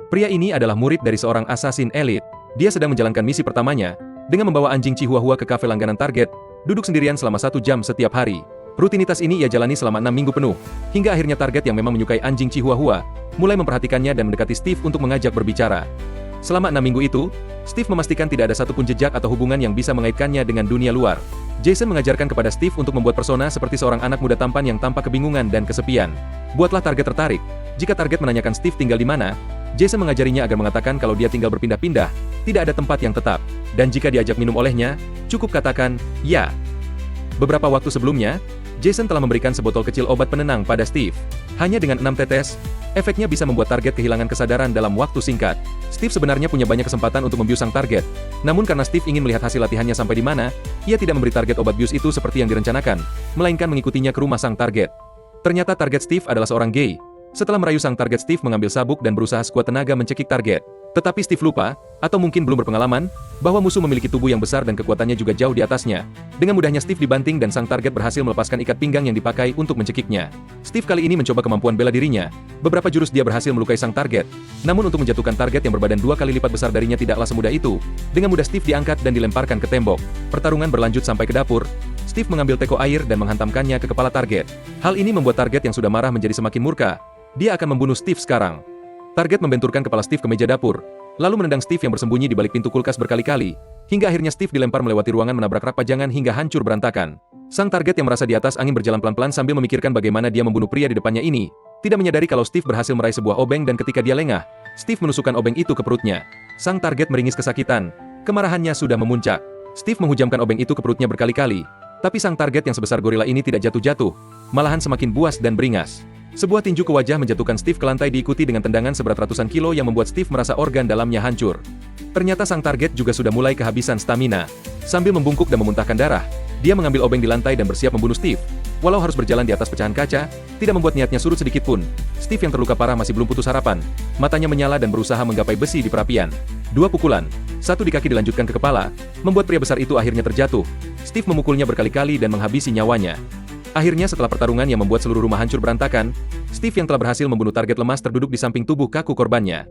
Pria ini adalah murid dari seorang assassin elit. Dia sedang menjalankan misi pertamanya, dengan membawa anjing Chihuahua ke kafe langganan target, duduk sendirian selama 1 jam setiap hari. Rutinitas ini ia jalani selama 6 minggu penuh, hingga akhirnya target yang memang menyukai anjing Chihuahua, mulai memperhatikannya dan mendekati Steve untuk mengajak berbicara. Selama 6 minggu itu, Steve memastikan tidak ada satupun jejak atau hubungan yang bisa mengaitkannya dengan dunia luar. Jason mengajarkan kepada Steve untuk membuat persona seperti seorang anak muda tampan yang tampak kebingungan dan kesepian. Buatlah target tertarik. Jika target menanyakan Steve tinggal di mana, Jason mengajarinya agar mengatakan kalau dia tinggal berpindah-pindah, tidak ada tempat yang tetap. Dan jika diajak minum olehnya, cukup katakan, ya. Beberapa waktu sebelumnya, Jason telah memberikan sebotol kecil obat penenang pada Steve. Hanya dengan 6 tetes, efeknya bisa membuat target kehilangan kesadaran dalam waktu singkat. Steve sebenarnya punya banyak kesempatan untuk membius sang target. Namun karena Steve ingin melihat hasil latihannya sampai di mana, ia tidak memberi target obat bius itu seperti yang direncanakan, melainkan mengikutinya ke rumah sang target. Ternyata target Steve adalah seorang gay. Setelah merayu sang target, Steve mengambil sabuk dan berusaha sekuat tenaga mencekik target. Tetapi Steve lupa, atau mungkin belum berpengalaman, bahwa musuh memiliki tubuh yang besar dan kekuatannya juga jauh di atasnya. Dengan mudahnya Steve dibanting dan sang target berhasil melepaskan ikat pinggang yang dipakai untuk mencekiknya. Steve kali ini mencoba kemampuan bela dirinya. Beberapa jurus dia berhasil melukai sang target. Namun untuk menjatuhkan target yang berbadan 2 kali lipat besar darinya tidaklah semudah itu. Dengan mudah Steve diangkat dan dilemparkan ke tembok. Pertarungan berlanjut sampai ke dapur. Steve mengambil teko air dan menghantamkannya ke kepala target. Hal ini membuat target yang sudah marah menjadi semakin murka. Dia akan membunuh Steve sekarang. Target membenturkan kepala Steve ke meja dapur, lalu menendang Steve yang bersembunyi di balik pintu kulkas berkali-kali, hingga akhirnya Steve dilempar melewati ruangan menabrak rak pajangan hingga hancur berantakan. Sang target yang merasa di atas angin berjalan pelan-pelan sambil memikirkan bagaimana dia membunuh pria di depannya ini, tidak menyadari kalau Steve berhasil meraih sebuah obeng dan ketika dia lengah, Steve menusukkan obeng itu ke perutnya. Sang target meringis kesakitan, kemarahannya sudah memuncak. Steve menghujamkan obeng itu ke perutnya berkali-kali, tapi sang target yang sebesar gorila ini tidak jatuh-jatuh, malahan semakin buas dan beringas. Sebuah tinju ke wajah menjatuhkan Steve ke lantai diikuti dengan tendangan seberat ratusan kilo yang membuat Steve merasa organ dalamnya hancur. Ternyata sang target juga sudah mulai kehabisan stamina. Sambil membungkuk dan memuntahkan darah, dia mengambil obeng di lantai dan bersiap membunuh Steve. Walau harus berjalan di atas pecahan kaca, tidak membuat niatnya surut sedikit pun. Steve yang terluka parah masih belum putus harapan. Matanya menyala dan berusaha menggapai besi di perapian. 2 pukulan, 1 di kaki dilanjutkan ke kepala, membuat pria besar itu akhirnya terjatuh. Steve memukulnya berkali-kali dan menghabisi nyawanya. Akhirnya setelah pertarungan yang membuat seluruh rumah hancur berantakan, Steve yang telah berhasil membunuh target lemas terduduk di samping tubuh kaku korbannya.